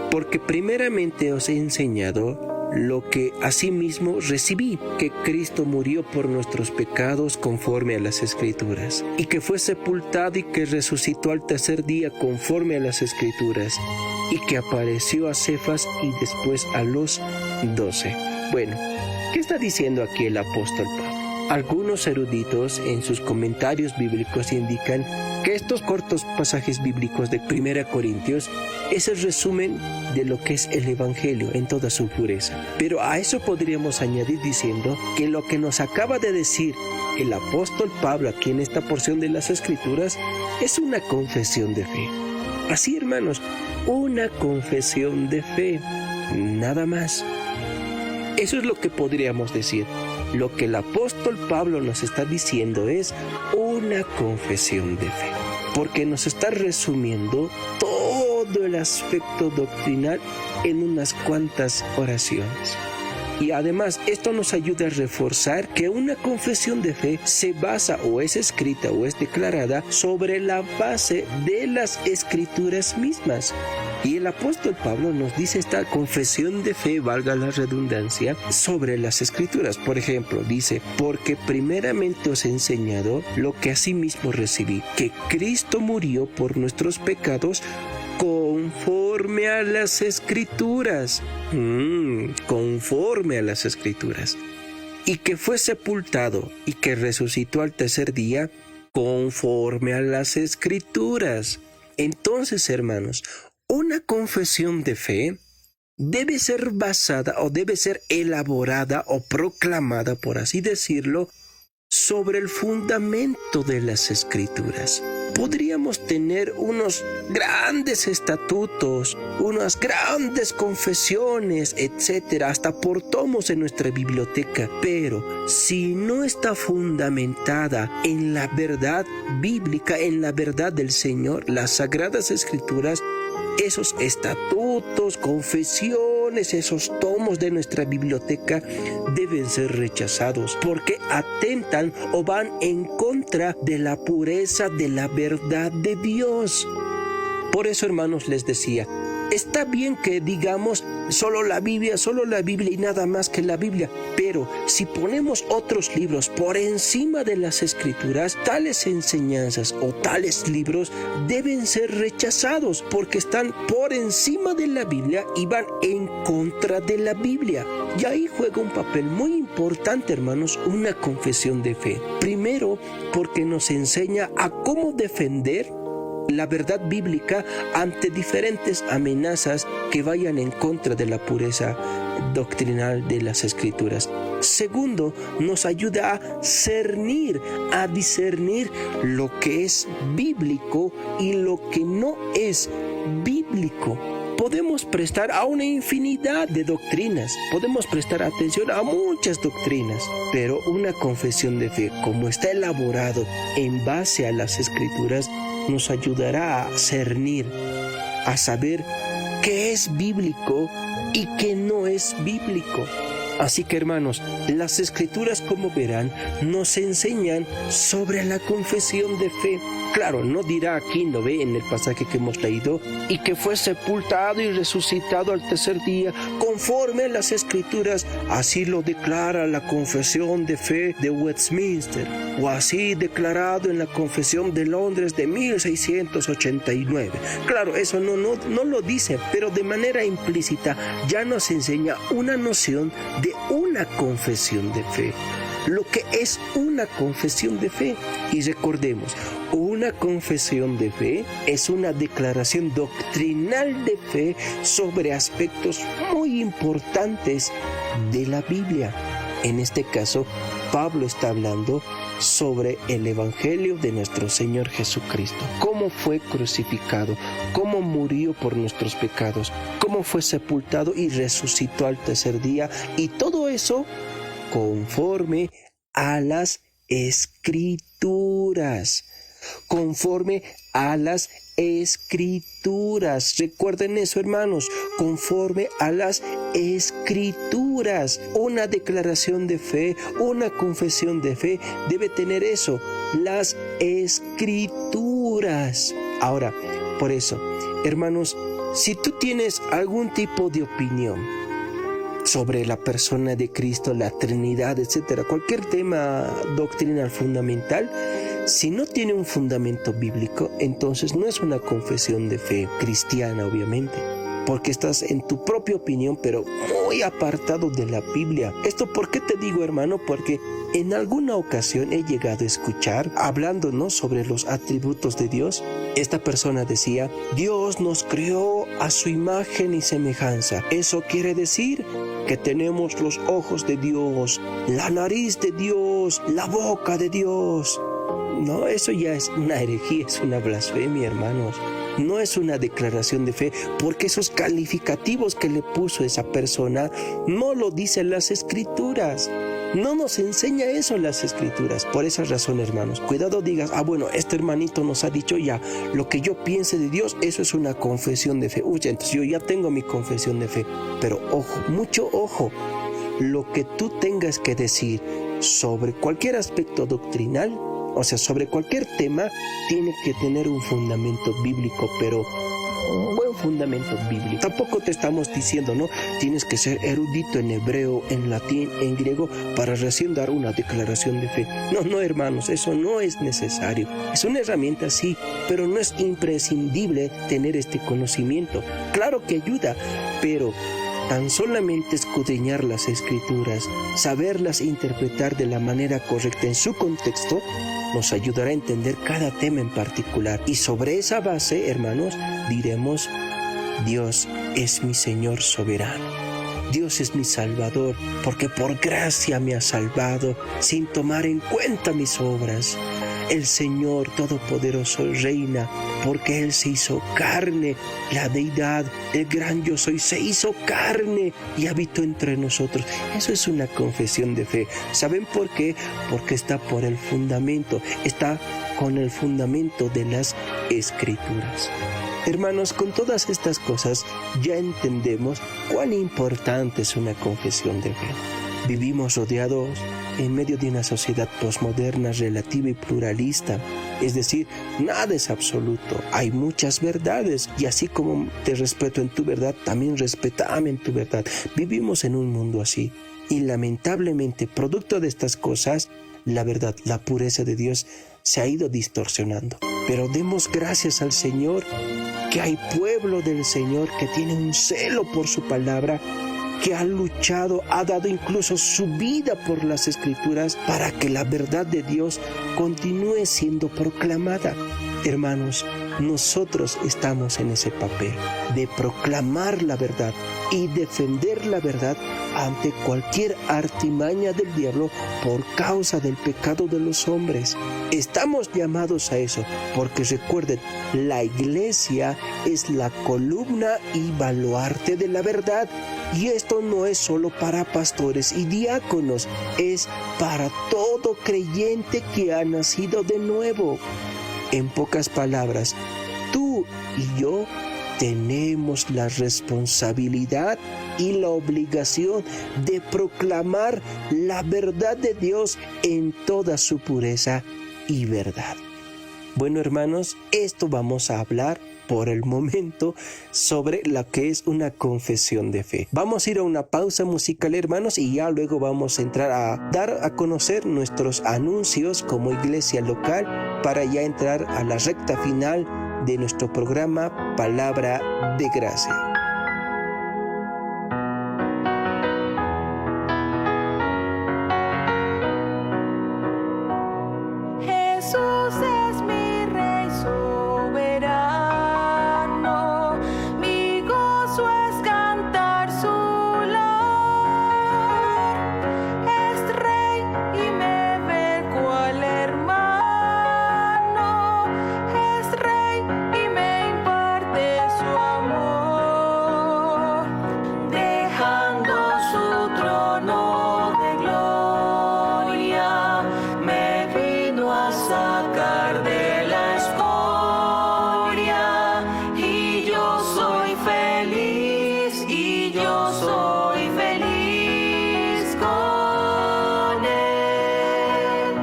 S3: porque primeramente os he enseñado lo que asimismo recibí, que Cristo murió por nuestros pecados conforme a las Escrituras, y que fue sepultado y que resucitó al tercer día conforme a las Escrituras, y que apareció a Cefas y después a los 12. Bueno, ¿qué está diciendo aquí el apóstol Pablo? Algunos eruditos en sus comentarios bíblicos indican que estos cortos pasajes bíblicos de 1 Corintios es el resumen de lo que es el Evangelio en toda su pureza. Pero a eso podríamos añadir diciendo que lo que nos acaba de decir el apóstol Pablo aquí en esta porción de las Escrituras es una confesión de fe. Así, hermanos, una confesión de fe, nada más. Eso es lo que podríamos decir. Lo que el apóstol Pablo nos está diciendo es una confesión de fe, porque nos está resumiendo todo el aspecto doctrinal en unas cuantas oraciones. Y además esto nos ayuda a reforzar que una confesión de fe se basa o es escrita o es declarada sobre la base de las Escrituras mismas. Y el apóstol Pablo nos dice esta confesión de fe, valga la redundancia, sobre las Escrituras. Por ejemplo, dice, porque primeramente os he enseñado lo que asimismo recibí, que Cristo murió por nuestros pecados conforme a las Escrituras. Conforme a las Escrituras. Y que fue sepultado y que resucitó al tercer día conforme a las Escrituras. Entonces, hermanos, una confesión de fe debe ser basada o debe ser elaborada o proclamada, por así decirlo, sobre el fundamento de las Escrituras. Podríamos tener unos grandes estatutos, unas grandes confesiones, etcétera, hasta por tomos en nuestra biblioteca, pero si no está fundamentada en la verdad bíblica, en la verdad del Señor, las Sagradas Escrituras, esos estatutos, confesiones, esos tomos de nuestra biblioteca deben ser rechazados porque atentan o van en contra de la pureza de la verdad de Dios. Por eso, hermanos, les decía, Está bien que digamos solo la Biblia y nada más que la Biblia, pero si ponemos otros libros por encima de las Escrituras, tales enseñanzas o tales libros deben ser rechazados porque están por encima de la Biblia y van en contra de la Biblia. Y ahí juega un papel muy importante, hermanos, una confesión de fe. Primero, porque nos enseña a cómo defender la verdad bíblica ante diferentes amenazas que vayan en contra de la pureza doctrinal de las Escrituras. Segundo, nos ayuda a discernir lo que es bíblico y lo que no es bíblico. Podemos prestar a una infinidad de doctrinas, podemos prestar atención a muchas doctrinas, pero una confesión de fe, como está elaborado en base a las Escrituras, nos ayudará a cernir, a saber qué es bíblico y qué no es bíblico. Así que, hermanos, las Escrituras, como verán, nos enseñan sobre la confesión de fe. Claro, no dirá aquí, no ve en el pasaje que hemos leído, y que fue sepultado y resucitado al tercer día, conforme a las Escrituras, así lo declara la confesión de fe de Westminster, o así declarado en la confesión de Londres de 1689. Claro, eso no lo dice, pero de manera implícita ya nos enseña una noción de una confesión de fe. Lo que es una confesión de fe. Y recordemos, una confesión de fe es una declaración doctrinal de fe sobre aspectos muy importantes de la Biblia. En este caso, Pablo está hablando sobre el Evangelio de nuestro Señor Jesucristo. Cómo fue crucificado, cómo murió por nuestros pecados, cómo fue sepultado y resucitó al tercer día. Y todo eso conforme a las Escrituras. Conforme a las Escrituras. Recuerden eso, hermanos, conforme a las Escrituras. Una declaración de fe, una confesión de fe debe tener eso, las Escrituras. Ahora, por eso, hermanos, si tú tienes algún tipo de opinión sobre la persona de Cristo, la Trinidad, etcétera, cualquier tema doctrinal fundamental, si no tiene un fundamento bíblico, entonces no es una confesión de fe cristiana, obviamente, porque estás en tu propia opinión, pero muy apartado de la Biblia. ¿Esto por qué te digo, hermano? Porque en alguna ocasión he llegado a escuchar, hablándonos sobre los atributos de Dios, esta persona decía: Dios nos creó a su imagen y semejanza. Eso quiere decir que tenemos los ojos de Dios, la nariz de Dios, la boca de Dios. No, eso ya es una herejía, es una blasfemia, hermanos. No es una declaración de fe, porque esos calificativos que le puso esa persona no lo dicen las Escrituras. No nos enseña eso las Escrituras. Por esa razón, hermanos, cuidado, digas: bueno, este hermanito nos ha dicho ya lo que yo piense de Dios, eso es una confesión de fe. Entonces yo ya tengo mi confesión de fe. Pero ojo, mucho ojo, lo que tú tengas que decir sobre cualquier aspecto doctrinal, o sea, sobre cualquier tema, tiene que tener un fundamento bíblico, pero un buen fundamento bíblico. Tampoco te estamos diciendo, ¿no?, tienes que ser erudito en hebreo, en latín, en griego, para recién dar una declaración de fe. No, hermanos, eso no es necesario. Es una herramienta, sí, pero no es imprescindible tener este conocimiento. Claro que ayuda, pero tan solamente escudriñar las Escrituras, saberlas interpretar de la manera correcta en su contexto, nos ayudará a entender cada tema en particular. Y sobre esa base, hermanos, diremos: Dios es mi Señor soberano. Dios es mi Salvador, porque por gracia me ha salvado, sin tomar en cuenta mis obras. El Señor Todopoderoso reina, porque Él se hizo carne. La deidad, el gran yo soy, se hizo carne y habitó entre nosotros. Eso es una confesión de fe. ¿Saben por qué? Porque está por el fundamento, está con el fundamento de las Escrituras. Hermanos, con todas estas cosas ya entendemos cuán importante es una confesión de fe. Vivimos rodeados en medio de una sociedad posmoderna, relativa y pluralista. Es decir, nada es absoluto. Hay muchas verdades y así como te respeto en tu verdad, también respétame en tu verdad. Vivimos en un mundo así y lamentablemente, producto de estas cosas, la verdad, la pureza de Dios se ha ido distorsionando. Pero demos gracias al Señor que hay pueblo del Señor que tiene un celo por su palabra, que ha luchado, ha dado incluso su vida por las Escrituras para que la verdad de Dios continúe siendo proclamada. Hermanos, nosotros estamos en ese papel de proclamar la verdad y defender la verdad ante cualquier artimaña del diablo por causa del pecado de los hombres. Estamos llamados a eso porque recuerden, la iglesia es la columna y baluarte de la verdad. Y esto no es solo para pastores y diáconos, es para todo creyente que ha nacido de nuevo. En pocas palabras, tú y yo tenemos la responsabilidad y la obligación de proclamar la verdad de Dios en toda su pureza y verdad. Bueno, hermanos, esto vamos a hablar por el momento sobre lo que es una confesión de fe. Vamos a ir a una pausa musical, hermanos, y ya luego vamos a entrar a dar a conocer nuestros anuncios como iglesia local para ya entrar a la recta final de nuestro programa Palabra de Gracia.
S4: Jesús es mi Rey soberano, mi gozo es cantar su loor. Es Rey y me ve cual hermano, es Rey y me imparte su amor, dejando su trono de gloria, me vino a sacar de la escoria, y yo soy feliz, con él.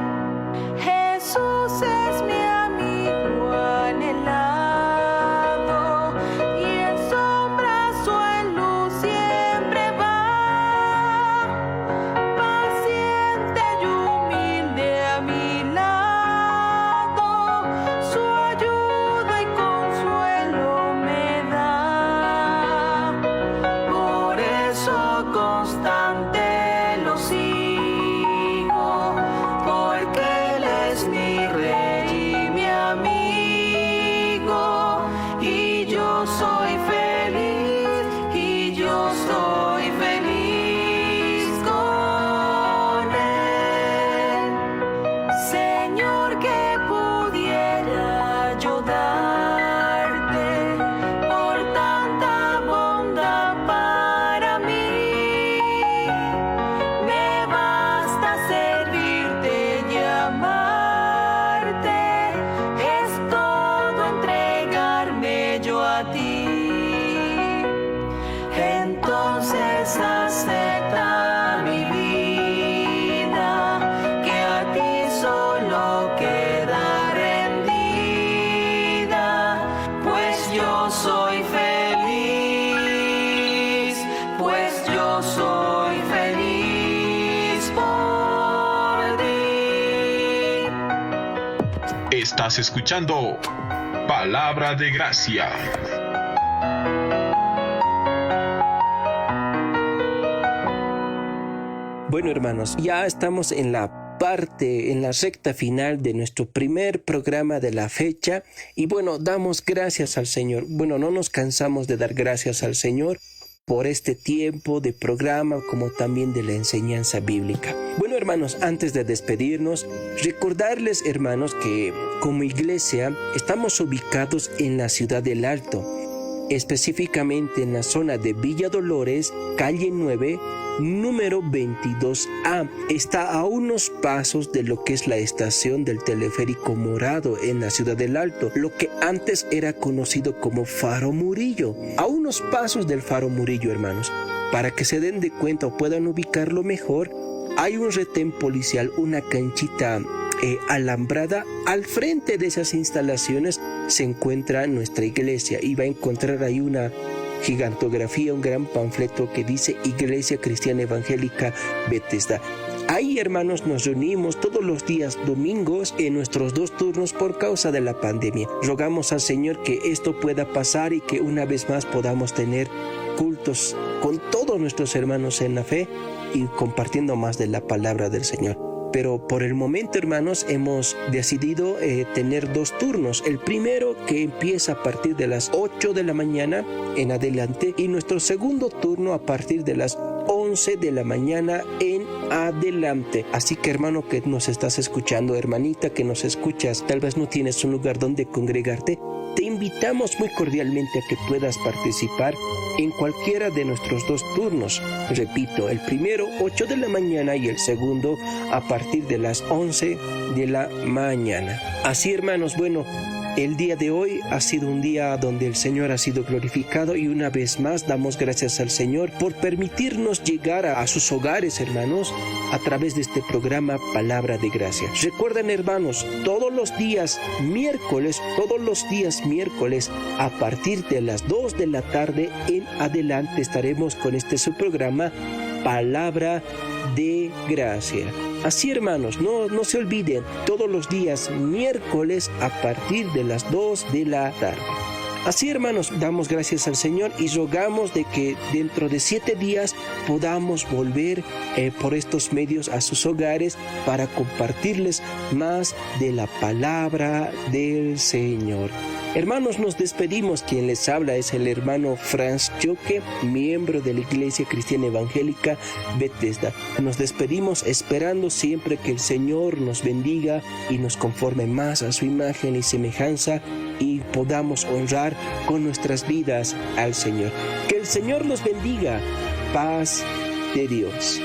S4: Jesús es mi amigo anhelado, y en sombras o en luz siempre va, paciente y humilde a mi lado, su ayuda y consuelo me da. Por eso constante lo sigo, porque Él es mi Rey y mi amigo, y yo soy feliz, con él. Señor, que pudiera yo darte por tanta bondad para mí. Me basta servirte y amarte, es todo entregarme yo a ti. Entonces acepta mi vida, que a ti solo queda rendida, pues yo soy feliz, por ti.
S2: Estás escuchando Palabra de Gracia.
S3: Bueno, hermanos, ya estamos en la recta final de nuestro primer programa de la fecha y bueno, damos gracias al Señor. Bueno, no nos cansamos de dar gracias al Señor por este tiempo de programa como también de la enseñanza bíblica. Bueno, hermanos, antes de despedirnos, recordarles, hermanos, que como iglesia estamos ubicados en la ciudad del Alto, específicamente en la zona de Villa Dolores, calle 9, número 22A. Está a unos pasos de lo que es la estación del teleférico Morado en la ciudad del Alto, lo que antes era conocido como Faro Murillo. A unos pasos del Faro Murillo, hermanos. Para que se den de cuenta o puedan ubicarlo mejor, hay un retén policial, una canchita alambrada. Al frente de esas instalaciones se encuentra nuestra iglesia y va a encontrar ahí una gigantografía, un gran panfleto que dice Iglesia Cristiana Evangélica Bethesda. Ahí, hermanos, nos reunimos todos los días domingos en nuestros 2 turnos por causa de la pandemia. Rogamos al Señor que esto pueda pasar y que una vez más podamos tener cultos con todos nuestros hermanos en la fe y compartiendo más de la palabra del Señor. Pero por el momento, hermanos, hemos decidido tener 2 turnos. El primero que empieza a partir de las 8 de la mañana en adelante y nuestro segundo turno a partir de las 11 de la mañana en adelante. Así que, hermano que nos estás escuchando, hermanita que nos escuchas, tal vez no tienes un lugar donde congregarte, te invitamos muy cordialmente a que puedas participar en cualquiera de nuestros 2 turnos. Repito, el primero 8 de la mañana y el segundo a partir de las 11 de la mañana. Así, hermanos, bueno, el día de hoy ha sido un día donde el Señor ha sido glorificado y una vez más damos gracias al Señor por permitirnos llegar a sus hogares, hermanos, a través de este programa Palabra de Gracia. Recuerden, hermanos, todos los días miércoles, a partir de las 2 de la tarde en adelante estaremos con su programa Palabra de Gracia. Así, hermanos, no se olviden, todos los días miércoles a partir de las 2 de la tarde. Así, hermanos, damos gracias al Señor y rogamos de que dentro de 7 días podamos volver por estos medios a sus hogares para compartirles más de la palabra del Señor. Hermanos, nos despedimos. Quien les habla es el hermano Franz Choque, miembro de la Iglesia Cristiana Evangélica Bethesda. Nos despedimos esperando siempre que el Señor nos bendiga y nos conforme más a su imagen y semejanza y podamos honrar con nuestras vidas al Señor. Que el Señor los bendiga. Paz de Dios.